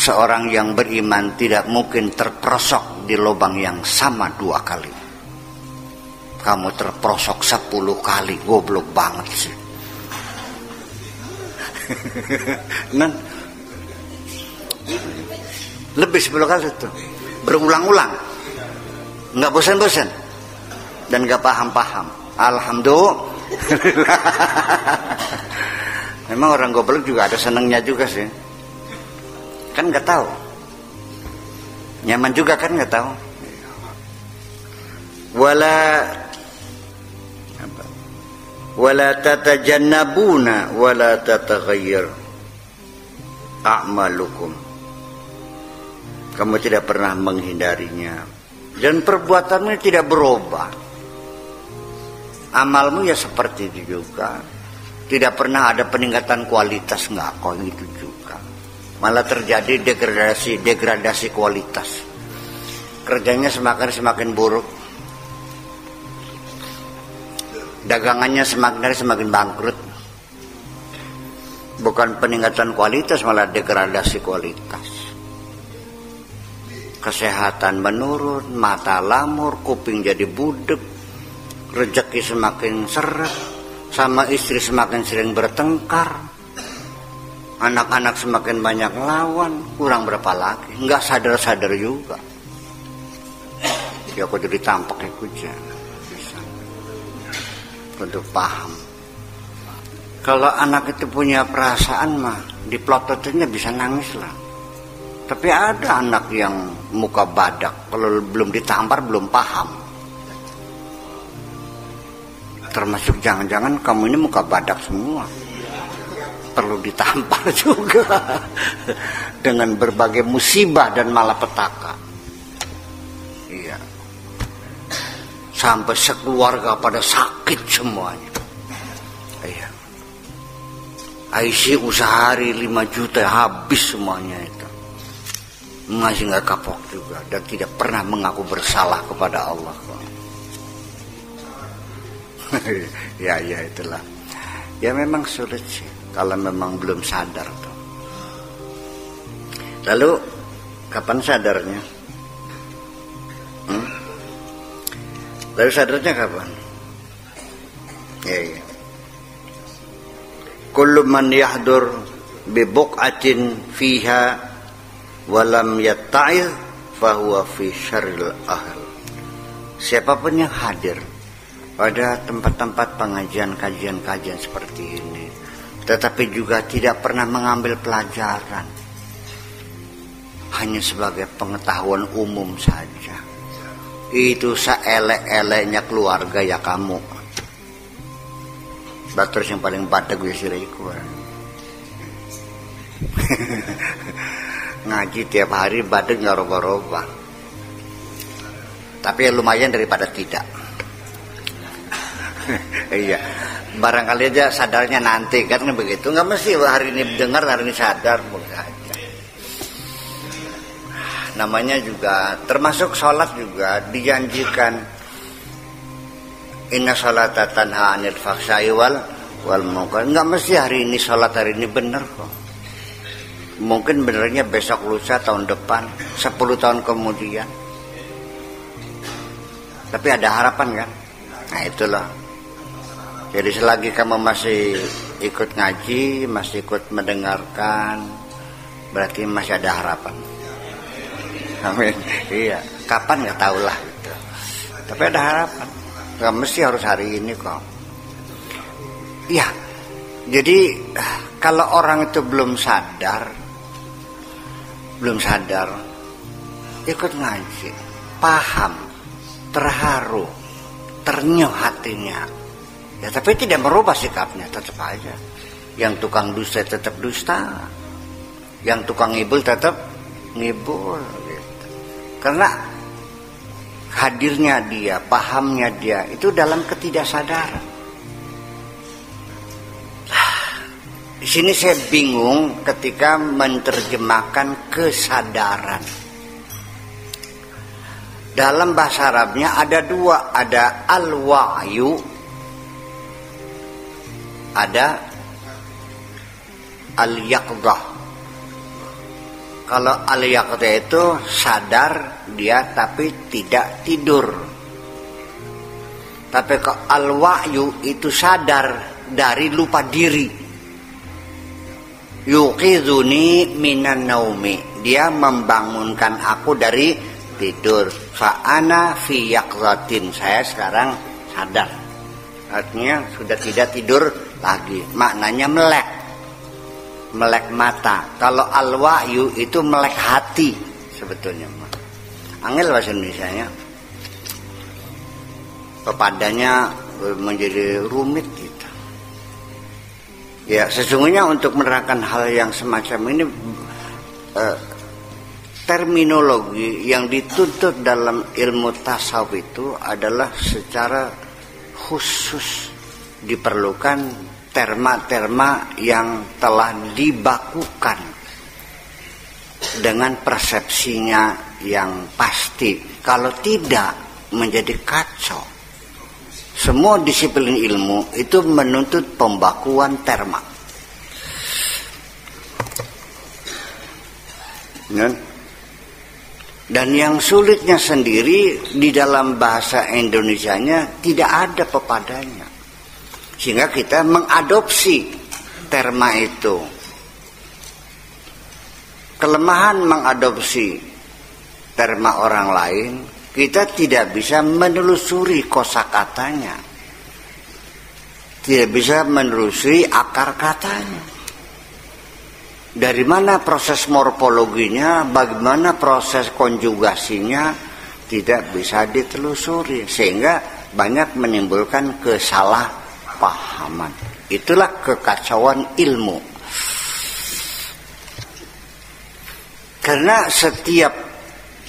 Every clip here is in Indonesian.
seorang yang beriman tidak mungkin terperosok di lubang yang sama 2 kali. Kamu terperosok 10 kali, goblok banget sih. Nah, lebih 10 kali itu berulang-ulang, nggak bosan-bosan dan nggak paham-paham. Alhamdulillah. Memang orang goblok juga ada senengnya juga sih, kan nggak tahu, nyaman juga kan nggak tahu. Wala tatajannabuna wala tataghayyar a'malukum. Kamu tidak pernah menghindarinya dan perbuatanmu tidak berubah. Amalmu ya seperti itu juga. Tidak pernah ada peningkatan kualitas, enggak kok itu juga. Malah terjadi degradasi kualitas. Kerjanya semakin buruk. Dagangannya semakin bangkrut. Bukan peningkatan kualitas, malah degradasi kualitas. Kesehatan menurun, mata lamur, kuping jadi budek, rezeki semakin seret, sama istri semakin sering bertengkar, anak-anak semakin banyak lawan, kurang berapa lagi, nggak sadar juga. Ya kudu ditampak aja, bisa untuk paham. Kalau anak itu punya perasaan mah, diplototinnya bisa nangis lah. Tapi ada anak yang muka badak, kalau belum ditampar belum paham. Termasuk jangan-jangan kamu ini muka badak semua, perlu ditampar juga dengan berbagai musibah dan malapetaka. Iya, sampai sekeluarga pada sakit semuanya. Iya, IC usaha hari 5 juta habis semuanya itu. Masih nggak kapok juga dan tidak pernah mengaku bersalah kepada Allah. Ya itulah. Ya memang sulit sih kalau memang belum sadar tuh. Lalu kapan sadarnya? Lalu sadarnya kapan? Ya. Kullu man yahdur bi buq'atin fiha walam yatta'il fahuwa fi syarril ahl. Siapapun yang hadir pada tempat-tempat pengajian, kajian seperti ini, tetapi juga tidak pernah mengambil pelajaran, hanya sebagai pengetahuan umum saja, itu seelek-eleknya keluarga ya kamu. Terus yang paling badak gue siriku. Ngaji tiap hari badak nggak roba-roba, tapi ya lumayan daripada tidak. Iya, barangkali aja sadarnya nanti kan begitu, nggak mesti hari ini dengar hari ini sadar, boleh aja. Namanya juga termasuk sholat juga dijanjikan, inna sholata tanha anil fahsya'i wal munkar. Nggak mesti hari ini sholat hari ini bener kok. Mungkin benernya besok, lusa, tahun depan, 10 tahun kemudian. Tapi ada harapan kan? Nah itulah. Jadi selagi kamu masih ikut ngaji, masih ikut mendengarkan, berarti masih ada harapan. Amin. Iya. Kapan nggak tahu lah gitu. Tapi ada harapan. Gak mesti harus hari ini kok. Iya. Jadi kalau orang itu belum sadar, ikut ngaji, paham, terharu, ternyuh hatinya, ya tapi tidak merubah sikapnya, tetap aja. Yang tukang dusta tetap dusta, yang tukang ngibul tetap ngibul gitu. Karena hadirnya dia, pahamnya dia itu dalam ketidaksadaran. Di sini saya bingung ketika menerjemahkan kesadaran. Dalam bahasa Arabnya ada 2, ada al-wa'yu, ada al-yaqdah. Kalau al-yaqظah itu sadar dia tapi tidak tidur. Tapi kalau al-wa'yu itu sadar dari lupa diri. Yuqidhuni minan naumi, dia membangunkan aku dari tidur. Fa'ana fi yaqzatin, saya sekarang sadar. Artinya sudah tidak tidur lagi. Maknanya melek, melek mata. Kalau al-wa'yu itu melek hati sebetulnya. Angel bahasa Indonesianya. Pepadanya menjadi rumit gitu. Ya, sesungguhnya untuk menerangkan hal yang semacam ini terminologi yang dituntut dalam ilmu tasawuf itu adalah secara khusus diperlukan terma-terma yang telah dibakukan dengan persepsinya yang pasti. Kalau tidak menjadi kacau. Semua disiplin ilmu itu menuntut pembakuan terma. Dan yang sulitnya sendiri di dalam bahasa Indonesianya tidak ada pepadanya. Sehingga kita mengadopsi terma itu. Kelemahan mengadopsi terma orang lain, kita tidak bisa menelusuri kosakatanya, tidak bisa menelusuri akar katanya. Dari mana proses morfologinya, bagaimana proses konjugasinya, tidak bisa ditelusuri, sehingga banyak menimbulkan kesalahpahaman. Itulah kekacauan ilmu. Karena setiap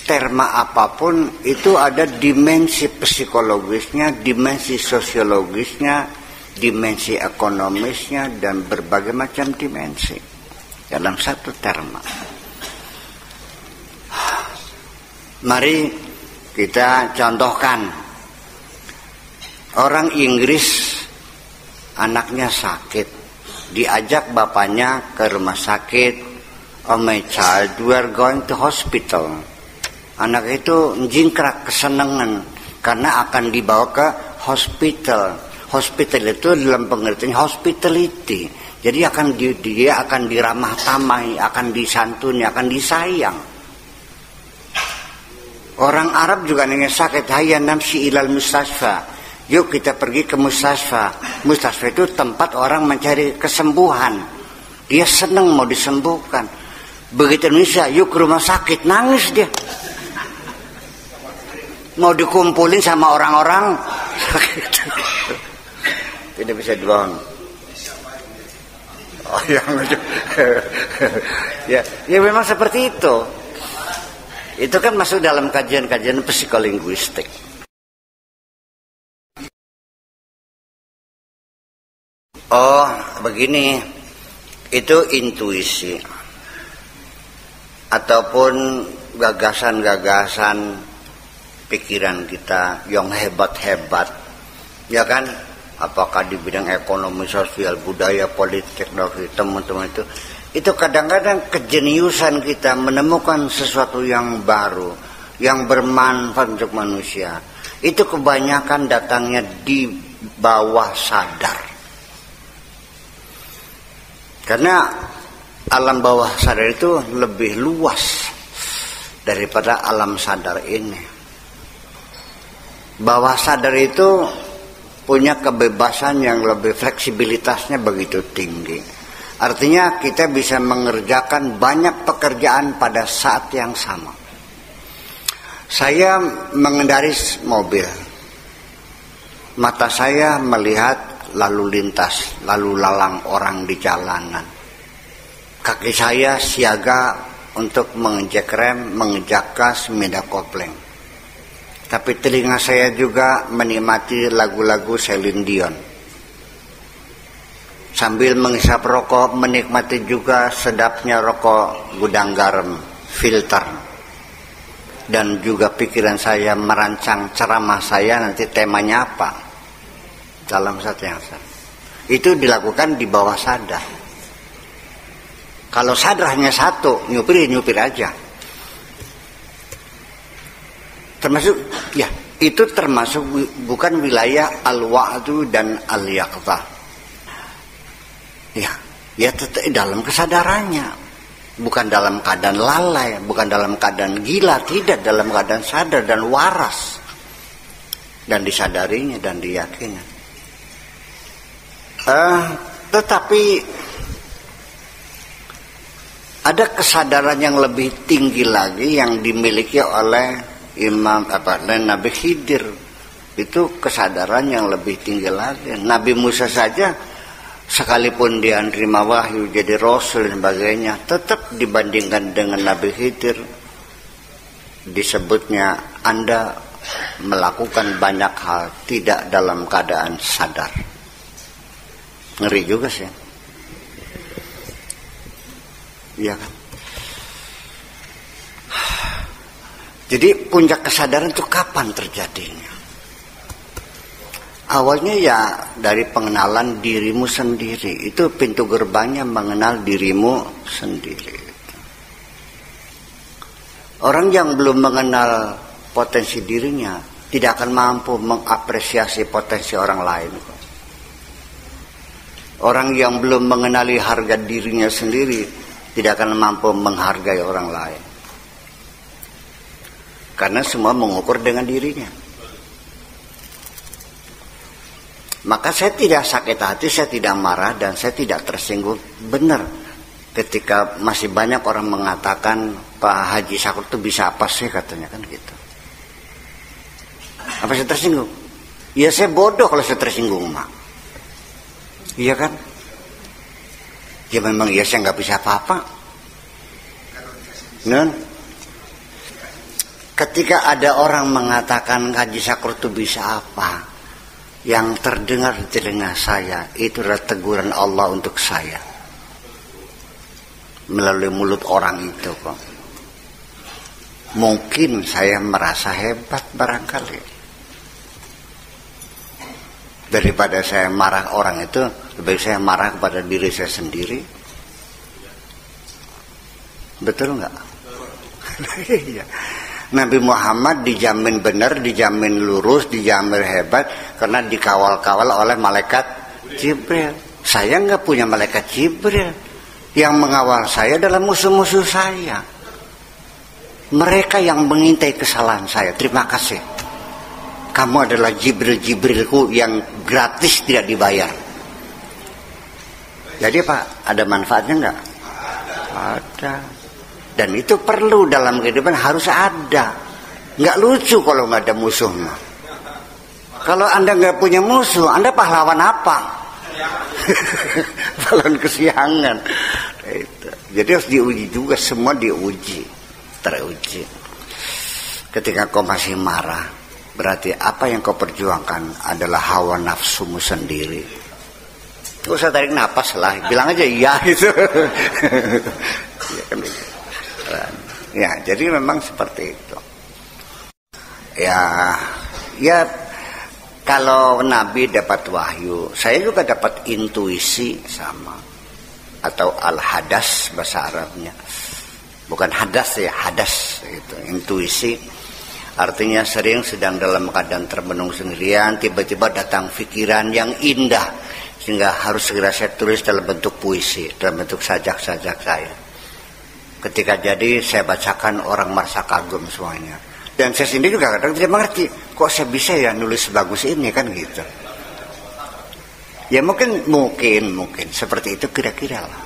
terma apapun itu ada dimensi psikologisnya, dimensi sosiologisnya, dimensi ekonomisnya, dan berbagai macam dimensi dalam satu terma. Mari kita contohkan. Orang Inggris anaknya sakit, diajak bapaknya ke rumah sakit. Oh my child, we are going to hospital. Anak itu jingkrak kesenangan karena akan dibawa ke hospital. Hospital itu dalam pengertian hospitality. Jadi dia akan diramah tamai, akan disantuni, akan disayang. Orang Arab juga ingin sakit, hayya namshi ilal mustasfa. Yuk kita pergi ke mustasfa. Mustasfa itu tempat orang mencari kesembuhan. Dia senang mau disembuhkan. Begitu Indonesia, yuk ke rumah sakit, nangis dia. Mau dikumpulin sama orang-orang tidak bisa dibohong. Oh ya memang seperti itu. Itu kan masuk dalam kajian-kajian psikolinguistik. Oh begini, itu intuisi ataupun gagasan-gagasan pikiran kita yang hebat-hebat, ya kan? Apakah di bidang ekonomi, sosial, budaya, politik, teknologi, teman-teman itu kadang-kadang kejeniusan kita menemukan sesuatu yang baru, yang bermanfaat untuk manusia. Itu kebanyakan datangnya di bawah sadar. Karena alam bawah sadar itu lebih luas daripada alam sadar ini. Bawah sadar itu punya kebebasan yang lebih, fleksibilitasnya begitu tinggi. Artinya kita bisa mengerjakan banyak pekerjaan pada saat yang sama. Saya mengendarai mobil. Mata saya melihat lalu lintas, lalu lalang orang di jalanan. Kaki saya siaga untuk menginjak rem, menginjak gas, medan kopling. Tapi telinga saya juga menikmati lagu-lagu Celine Dion. Sambil menghisap rokok, menikmati juga sedapnya rokok gudang garam, filter. Dan juga pikiran saya merancang ceramah saya nanti temanya apa. Dalam satu yang sama. Itu dilakukan di bawah sadar. Kalau sadar hanya satu, nyupir aja. Termasuk, ya itu termasuk bukan wilayah al-wa'du dan al-yaqzah. Ya tetap dalam kesadarannya, bukan dalam keadaan lalai, bukan dalam keadaan gila, tidak, dalam keadaan sadar dan waras, dan disadarinya dan diyakini. Tetapi ada kesadaran yang lebih tinggi lagi yang dimiliki oleh Nabi Khidir. Itu kesadaran yang lebih tinggi lagi. Nabi Musa saja sekalipun dia menerima wahyu jadi rasul dan sebagainya, tetap dibandingkan dengan Nabi Khidir disebutnya Anda melakukan banyak hal tidak dalam keadaan sadar. Ngeri juga sih. Iya kan? Jadi puncak kesadaran itu kapan terjadinya? Awalnya ya dari pengenalan dirimu sendiri. Itu pintu gerbangnya, mengenal dirimu sendiri. Orang yang belum mengenal potensi dirinya tidak akan mampu mengapresiasi potensi orang lain. Orang yang belum mengenali harga dirinya sendiri tidak akan mampu menghargai orang lain. Karena semua mengukur dengan dirinya. Maka saya tidak sakit hati, saya tidak marah, dan saya tidak tersinggung. Benar, ketika masih banyak orang mengatakan Pak Haji Sakur itu bisa apa sih, katanya kan gitu. Apa saya tersinggung? Ya saya bodoh kalau saya tersinggung, Mak. Iya kan? Ya memang ya saya nggak bisa apa-apa. Nun, ketika ada orang mengatakan Haji Sakur itu bisa apa, yang terdengar di telinga saya itu adalah teguran Allah untuk saya melalui mulut orang itu kok. Mungkin saya merasa hebat barangkali. Daripada saya marah orang itu, lebih baik saya marah kepada diri saya sendiri. Betul nggak? Nabi Muhammad dijamin benar, dijamin lurus, dijamin hebat karena dikawal-kawal oleh malaikat Jibril. Saya nggak punya malaikat Jibril. Yang mengawal saya adalah musuh-musuh saya. Mereka yang mengintai kesalahan saya. Terima kasih. Kamu adalah Jibril-Jibrilku yang gratis tidak dibayar. Jadi Pak, ada manfaatnya nggak? Ada. Dan itu perlu dalam kehidupan, harus ada. Nggak lucu kalau nggak ada musuhnya. Kalau Anda nggak punya musuh, Anda pahlawan apa? Pahlawan kesiangan. Jadi harus diuji juga, semua diuji, teruji. Ketika kau masih marah, berarti apa yang kau perjuangkan adalah hawa nafsumu sendiri. Gak usah tarik napas lah, bilang aja iya gitu. Ya, jadi memang seperti itu. Ya, kalau Nabi dapat wahyu, saya juga dapat intuisi sama, atau al-hadas bahasa Arabnya. Bukan hadas ya, hadas itu, intuisi. Artinya sering sedang dalam keadaan termenung sendirian, tiba-tiba datang pikiran yang indah, sehingga harus segera saya tulis dalam bentuk puisi, dalam bentuk sajak-sajak saya. Ketika jadi saya bacakan, orang merasa kagum semuanya. Dan saya sendiri juga kadang tidak mengerti, kok saya bisa ya nulis sebagus ini kan gitu. Ya mungkin seperti itu kira-kira lah.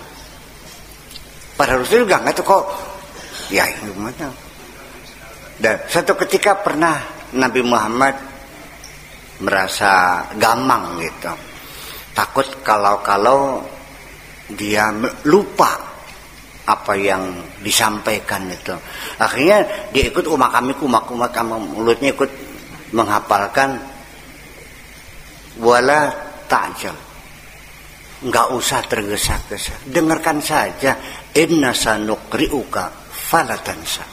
Padahal Rasul juga nggak tahu kok. Ya gimana? Dan satu ketika pernah Nabi Muhammad merasa gamang gitu. Takut kalau dia lupa apa yang disampaikan itu. Akhirnya dia ikut umak mulutnya ikut menghafalkan wala ta'jal. Enggak usah tergesa-gesa. Dengarkan saja, inna sanuqri'uka fala tansa.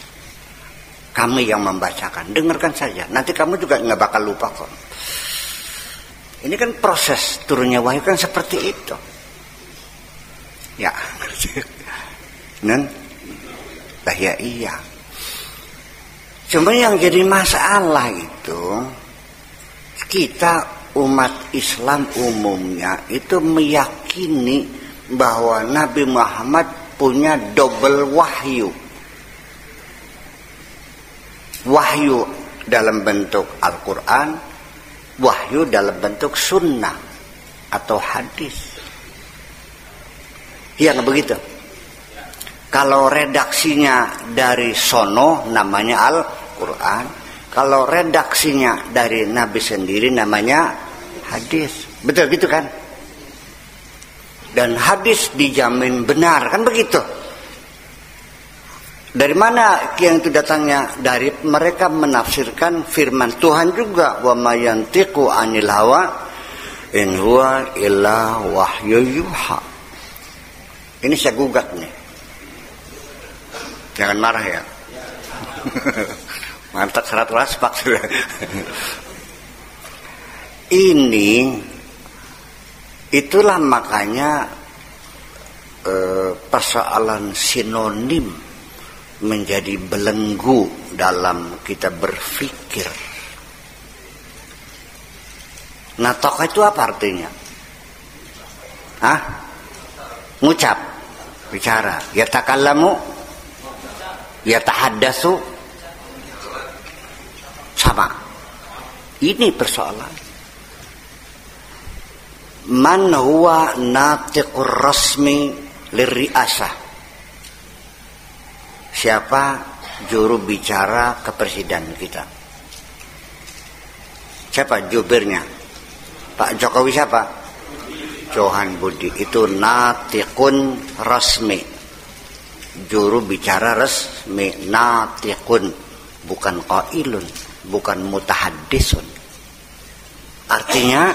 Kami yang membacakan, dengarkan saja. Nanti kamu juga enggak bakal lupa kok. Ini kan proses turunnya wahyu kan seperti itu. Ya. Lah ya iya. Cuma yang jadi masalah itu kita umat Islam umumnya itu meyakini bahwa Nabi Muhammad punya double wahyu. Wahyu dalam bentuk Al-Quran, wahyu dalam bentuk sunnah atau hadis. Iya nggak begitu? Kalau redaksinya dari sono namanya Al-Quran, kalau redaksinya dari Nabi sendiri namanya hadis. Betul gitu kan? Dan hadis dijamin benar, kan begitu? Dari mana yang itu datangnya? Dari mereka menafsirkan firman Tuhan juga, wa ma yantiqu 'anil hawa in huwa illa wahyu yuha. Ini saya gugat nih. Jangan marah ya. Mantap serat waspak sudah. Ini itulah makanya persoalan sinonim menjadi belenggu dalam kita berpikir. Natoq itu apa artinya? Hah? Ngucap, bicara. Yatakallamu, yatahaddatsu, sama. Ini persoalan. Man huwa natiqur rasmi lirriasah. Siapa juru bicara kepresidenan kita? Siapa jubirnya? Pak Jokowi siapa? Johan Budi. Itu natiqun rasmi. Juru bicara resmi. Natiqun. Bukan qailun. Bukan mutahaddisun. Artinya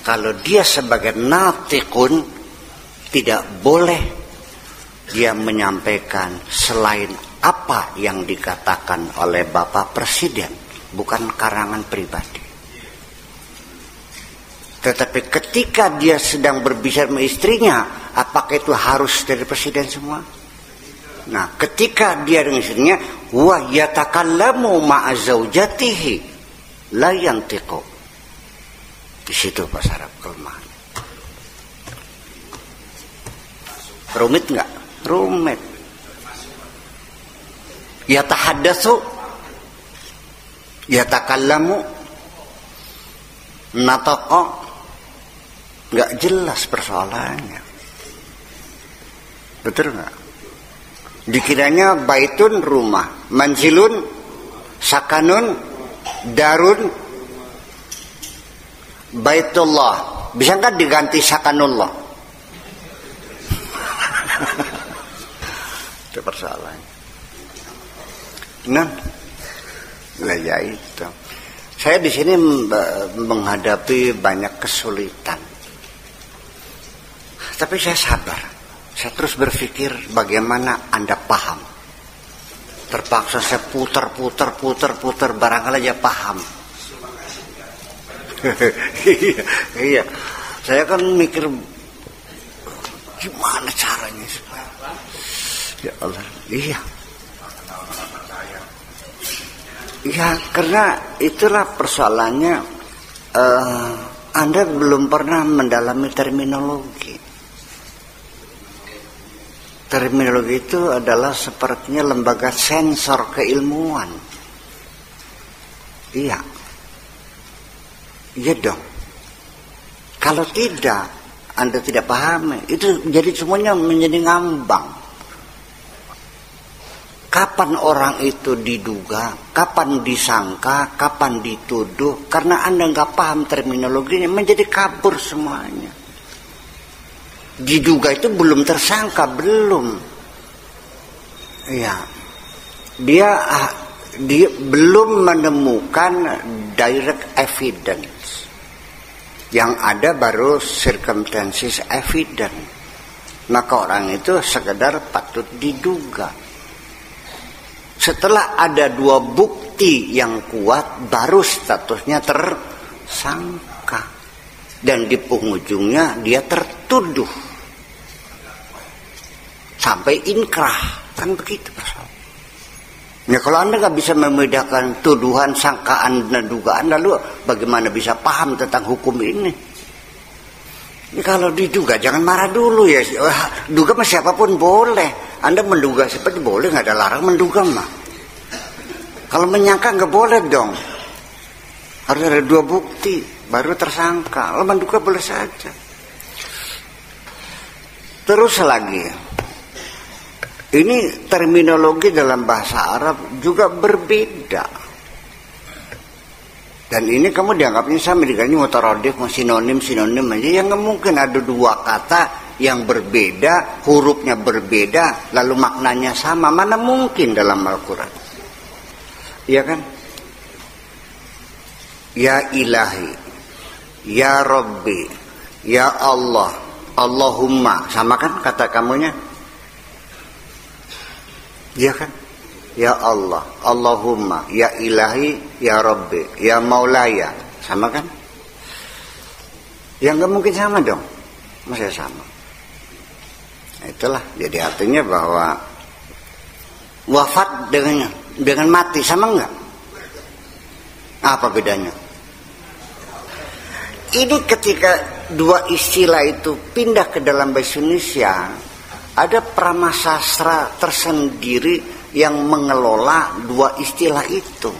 kalau dia sebagai natiqun tidak boleh dia menyampaikan selain apa yang dikatakan oleh Bapak Presiden, bukan karangan pribadi. Tetapi ketika dia sedang berbicara sama istrinya, apakah itu harus dari Presiden semua? Nah, ketika dia dengan istrinya, wa yatakallamu ma'a zaujatihi la yantiqu. Di situ bahasa Arab kelemahan. Rumit enggak? Rumit. Yatahaddatsu, yatakallamu, nataqa, nggak jelas persoalannya. Betul nggak? Dikiranya baitun rumah, manzilun sakanun, darun baitullah. Bisa nggak diganti sakanullah? Itu persoalannya. Nah, ya itu. Saya di sini menghadapi banyak kesulitan, tapi saya sabar. Saya terus berpikir bagaimana Anda paham. Terpaksa saya putar, barangkali aja paham. Iya, saya kan mikir gimana caranya supaya. Ya Allah, iya. Ya, karena itulah persoalannya. Anda belum pernah mendalami terminologi. Terminologi itu adalah sepertinya lembaga sensor keilmuan. Iya. Iya dong. Kalau tidak, Anda tidak paham, itu jadi semuanya menjadi ngambang. Kapan orang itu diduga, kapan disangka, kapan dituduh, karena Anda nggak paham terminologinya, menjadi kabur semuanya. Diduga itu belum tersangka, belum. Ya, dia belum menemukan direct evidence. Yang ada baru circumstances evidence. Maka orang itu sekedar patut diduga. Setelah ada dua bukti yang kuat, baru statusnya tersangka. Dan di penghujungnya dia tertuduh. sampai inkrah, kan begitu persoalan. Ya kalau Anda nggak bisa membedakan tuduhan, sangkaan dan dugaan, lalu bagaimana bisa paham tentang hukum ini? Ya, kalau diduga jangan marah dulu ya. Duga mah siapapun boleh. Anda menduga seperti boleh, nggak ada larang menduga mah. Kalau menyangka nggak boleh dong. Harus ada 2 bukti baru tersangka. Kalau menduga boleh saja. Terus lagi, ini terminologi dalam bahasa Arab juga berbeda. Dan ini kamu dianggapnya sama dengan mutaradif, sinonim aja. Yang nggak mungkin ada 2 kata yang berbeda, hurufnya berbeda, lalu maknanya sama. Mana mungkin dalam Al-Quran? Iya kan? Ya ilahi, ya Rabbi, ya Allah, Allahumma, sama kan kata kamunya? Iya kan? Ya Allah, Allahumma, ya ilahi, ya Rabbi, ya Maulaya, sama kan? Ya nggak mungkin sama dong, masa sama? Nah, itulah, jadi artinya bahwa wafat dengan mati sama nggak? Apa bedanya? Ini ketika 2 istilah itu pindah ke dalam bahasa Indonesia, ada pramasastra tersendiri yang mengelola 2 istilah itu.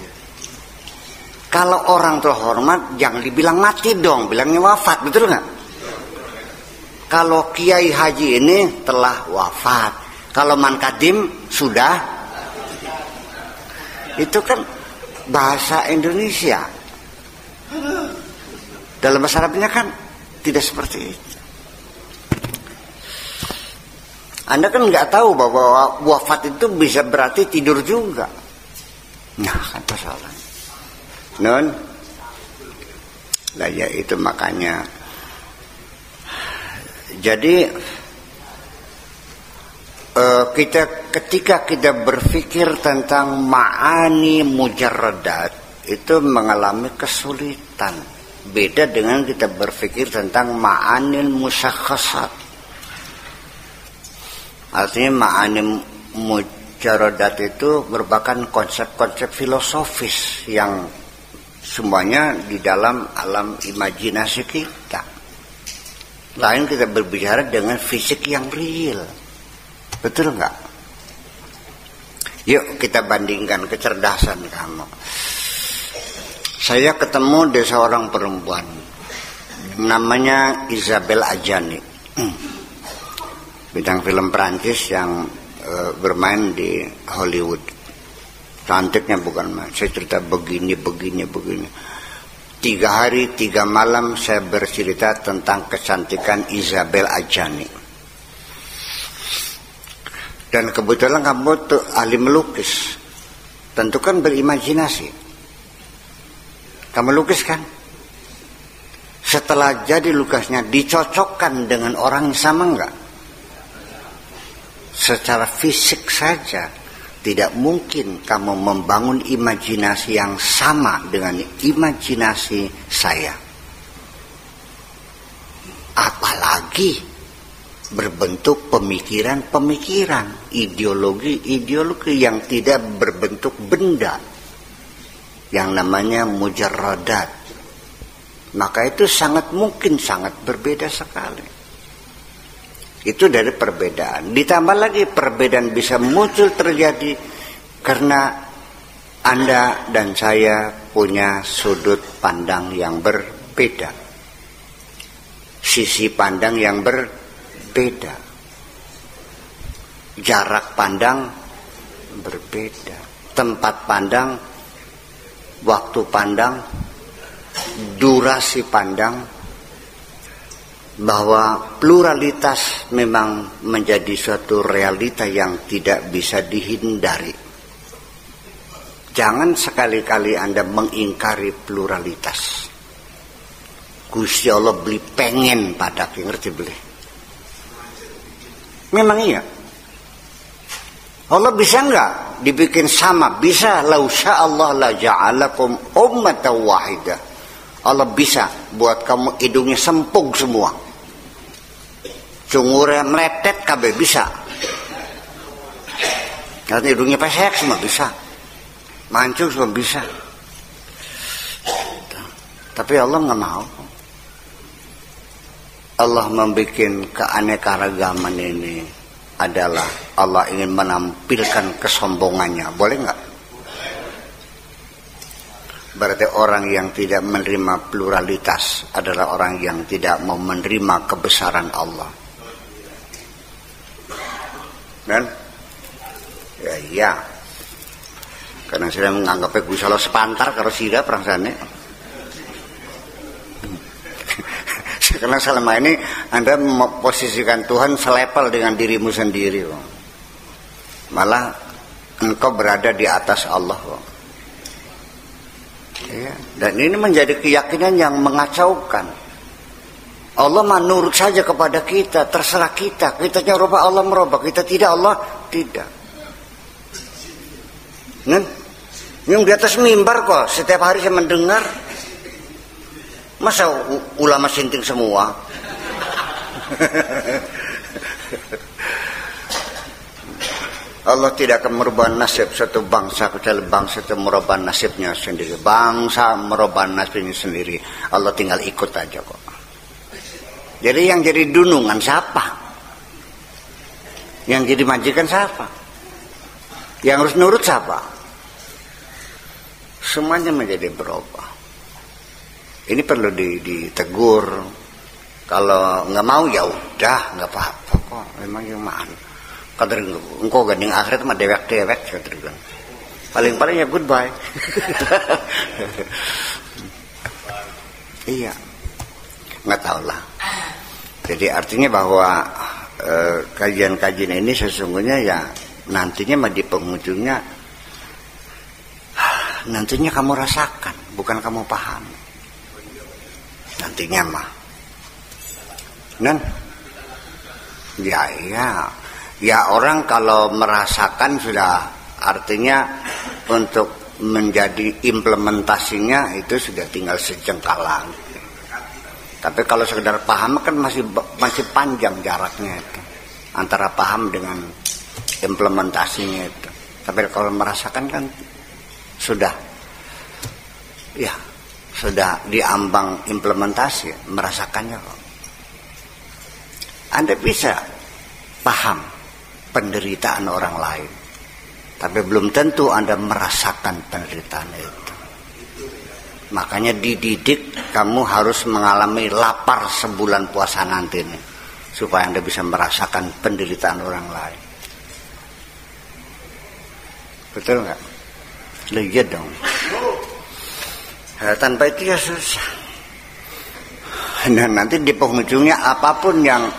Kalau orang terhormat jangan dibilang mati dong, bilangnya wafat, betul nggak? Kalau Kiai Haji ini telah wafat, kalau Man Kadim sudah, itu kan bahasa Indonesia. Dalam bahasa Arabnya kan tidak seperti itu. Anda kan nggak tahu bahwa wafat itu bisa berarti tidur juga. Nah kan persoalannya. Non, lah ya itu makanya. Jadi ketika kita berpikir tentang ma'ani mujarradat itu mengalami kesulitan. Beda dengan kita berpikir tentang ma'anil musyakhasat. Artinya ma'ani mujarradat itu merupakan konsep-konsep filosofis yang semuanya di dalam alam imajinasi kita. Lain kita berbicara dengan fisik yang real. Betul nggak? Yuk kita bandingkan kecerdasan kamu. Saya ketemu dengan seorang perempuan namanya Isabelle Adjani, bintang film Perancis yang bermain di Hollywood. Cantiknya bukan main. Saya cerita begini. 3 hari 3 malam saya bercerita tentang kecantikan Isabelle Adjani. Dan kebetulan kamu tuh ahli melukis, tentu kan berimajinasi. Kamu lukis kan? Setelah jadi lukasnya dicocokkan dengan orang yang sama enggak? Secara fisik saja tidak mungkin kamu membangun imajinasi yang sama dengan imajinasi saya. Apalagi berbentuk pemikiran, ideologi yang tidak berbentuk benda, yang namanya mujarradat. Maka itu sangat mungkin sangat berbeda sekali. Itu dari perbedaan. Ditambah lagi perbedaan bisa muncul terjadi karena Anda dan saya punya sudut pandang yang berbeda, sisi pandang yang berbeda, jarak pandang berbeda, tempat pandang, waktu pandang, durasi pandang, bahwa pluralitas memang menjadi suatu realita yang tidak bisa dihindari. Jangan sekali-kali Anda mengingkari pluralitas. Gusti Allah beli pengen pada ngerti beli. Memang iya. Allah bisa enggak dibikin sama? Bisa. Lau sya'allah la ja'alakum ummatan wahidah. Allah bisa buat kamu hidungnya sempung semua, cungurnya meletet kabeh bisa. Karena hidungnya pesek semua bisa, mancung semua bisa. Tapi Allah nggak mau. Allah membuat keanekaragaman ini adalah Allah ingin menampilkan kesombongannya. Boleh nggak? Berarti orang yang tidak menerima pluralitas adalah orang yang tidak mau menerima kebesaran Allah. Dan ya iya, karena saya menganggapnya gue salah sepantar kalau sida perasaannya. Karena selama ini Anda memposisikan Tuhan selepel dengan dirimu sendiri, malah engkau berada di atas Allah. Ya, dan ini menjadi keyakinan yang mengacaukan. Allah menurut saja kepada kita, terserah kita. Kita merubah, Allah merubah. Kita tidak, Allah tidak. Yang di atas mimbar kok setiap hari saya mendengar. Masa ulama sinting semua? Allah tidak akan merubah nasib satu bangsa kecuali bangsa itu merubah nasibnya sendiri. Bangsa merubah nasibnya sendiri. Allah tinggal ikut aja kok. Jadi yang jadi dunungan siapa? Yang jadi majikan siapa? Yang harus nurut siapa? Semuanya menjadi berubah. Ini perlu ditegur. Kalau nggak mau ya udah, nggak apa-apa kok. Memang yang mana? Kadang engkau gandeng akhirat mah dewek-dewek kadang. Paling-paling ya goodbye. Iya. Nggak tahu lah. Jadi artinya bahwa kajian-kajian ini sesungguhnya ya nantinya mah di penghujungnya nantinya kamu rasakan, bukan kamu paham. Nantinya mah. Ya orang kalau merasakan sudah artinya untuk menjadi implementasinya itu sudah tinggal sejengkal lagi. Tapi kalau sekedar paham kan masih panjang jaraknya itu antara paham dengan implementasinya itu. Tapi kalau merasakan kan sudah diambang implementasi, merasakannya kok. Anda bisa paham penderitaan orang lain, tapi belum tentu Anda merasakan penderitaan itu. Makanya dididik kamu harus mengalami lapar sebulan puasa nanti nih, supaya Anda bisa merasakan penderitaan orang lain. Betul nggak? Lihat dong. Tanpa itu ya susah. Dan nanti di penghujungnya apapun yang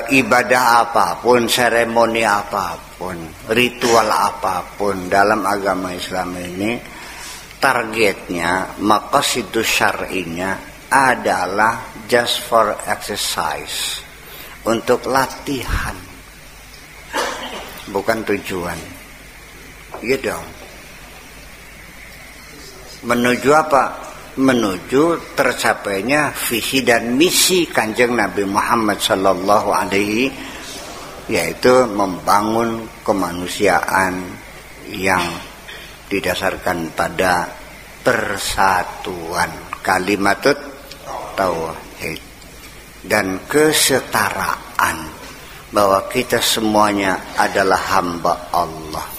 ibadah apapun, seremoni apapun, ritual apapun dalam agama Islam ini, targetnya, maqasidus syar'inya adalah just for exercise, untuk latihan, bukan tujuan. Iya dong. Menuju apa? Menuju tercapainya visi dan misi Kanjeng Nabi Muhammad sallallahu alaihi, yaitu membangun kemanusiaan yang didasarkan pada persatuan, kalimatut tauhid, dan kesetaraan, bahwa kita semuanya adalah hamba Allah.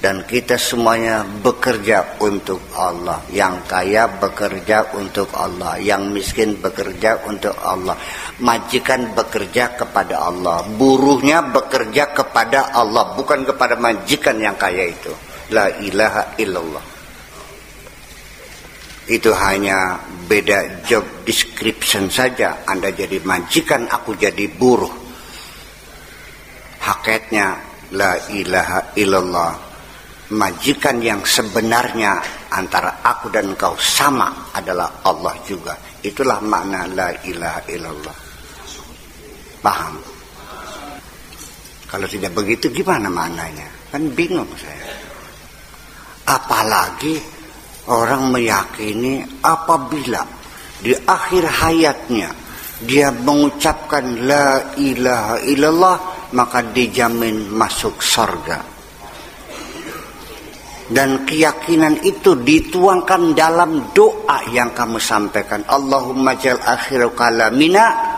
Dan kita semuanya bekerja untuk Allah. Yang kaya bekerja untuk Allah. Yang miskin bekerja untuk Allah. Majikan bekerja kepada Allah. Buruhnya bekerja kepada Allah. Bukan kepada majikan yang kaya itu. La ilaha illallah. Itu hanya beda job description saja. Anda jadi majikan, aku jadi buruh. Hakikatnya la ilaha illallah. Majikan yang sebenarnya antara aku dan engkau sama adalah Allah juga. Itulah makna la ilaha illallah. Paham? Kalau tidak begitu gimana maknanya? Kan bingung saya. Apalagi orang meyakini apabila di akhir hayatnya dia mengucapkan la ilaha illallah, maka dijamin masuk surga. Dan keyakinan itu dituangkan dalam doa yang kamu sampaikan. Allahumma jal akhiru kalamina.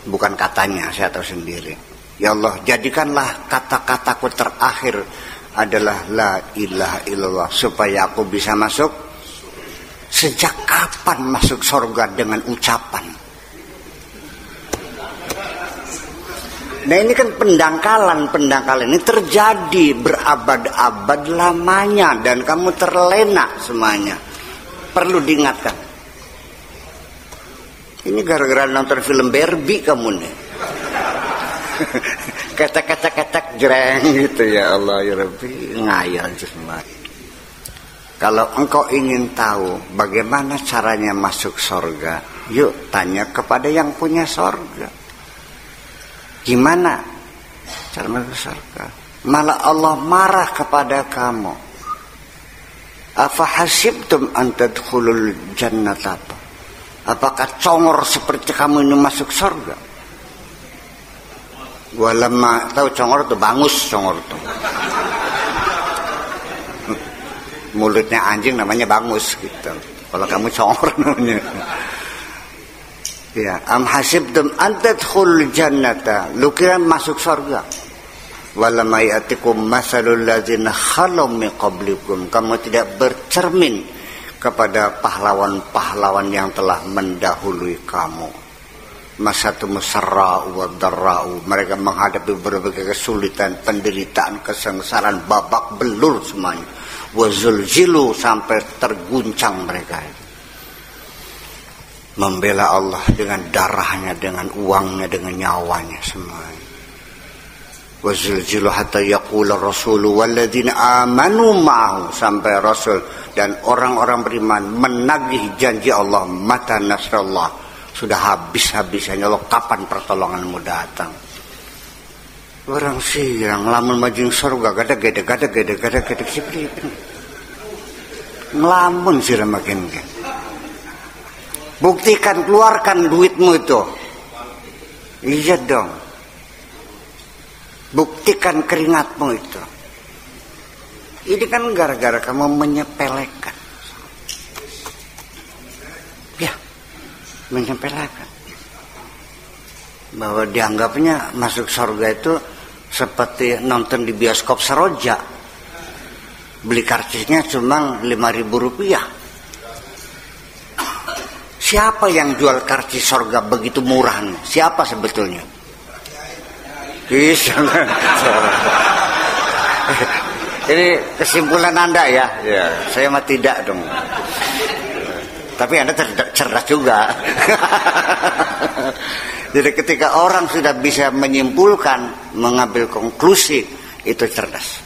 Bukan katanya, saya tahu sendiri. Ya Allah, jadikanlah kata-kataku terakhir adalah la ilaha illallah, supaya aku bisa masuk. Sejak kapan masuk surga dengan ucapan? Nah ini kan pendangkalan ini terjadi berabad-abad lamanya dan kamu terlena semuanya. Perlu diingatkan. Ini gara-gara nonton film Barbie kamu nih. Ketek jreng gitu, ya Allah ya Rabbi, ngayal semua. Kalau engkau ingin tahu bagaimana caranya masuk surga, yuk tanya kepada yang punya surga. Gimana cara masuk surga? Malah Allah marah kepada kamu. Afa hasibtum an tadkhulul jannata? Apakah congor seperti kamu ini masuk surga? Walamma, tahu congor itu bangus, congor itu. Mulutnya anjing namanya bangus gitu. Kalau kamu congor namanya. Ya, am hasibtum an tadkhulul jannata, lu kira masuk surga. Wala ma ya'tikum masalul ladzina khalu min qablikum, kamu tidak bercermin kepada pahlawan-pahlawan yang telah mendahului kamu. Masatu musarra'u wa dharra'u, mereka menghadapi berbagai kesulitan, penderitaan, kesengsaraan, babak belur semuanya. Wa zulzilu, sampai terguncang mereka. Membela Allah dengan darahnya, dengan uangnya, dengan nyawanya semuanya. Wa zulzilu hatta yaqula rasulu walladzina amanu ma'ahu, sampai Rasul dan orang-orang beriman menagih janji Allah, mata nasrullah, sudah habis-habisnya Allah, kapan pertolonganmu datang. Orang sirang lamun maju surga gada-gada seperti itu. Ngelamun sirang makin. Buktikan, keluarkan duitmu itu. Iya dong. Buktikan keringatmu itu. Ini kan gara-gara kamu menyepelekan. Ya, menyepelekan. Bahwa dianggapnya masuk surga itu seperti nonton di bioskop seroja. Beli karcisnya cuma Rp5.000. Siapa yang jual karcis surga begitu murah? Siapa sebetulnya? Ini kesimpulan Anda ya. Ya, saya mah tidak dong. Tapi Anda cerdas juga. Jadi ketika orang sudah bisa menyimpulkan, mengambil konklusi, itu cerdas.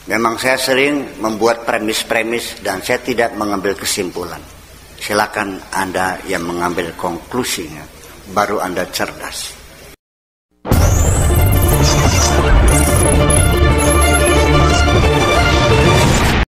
Memang saya sering membuat premis-premis dan saya tidak mengambil kesimpulan. Silakan Anda yang mengambil konklusinya, baru Anda cerdas.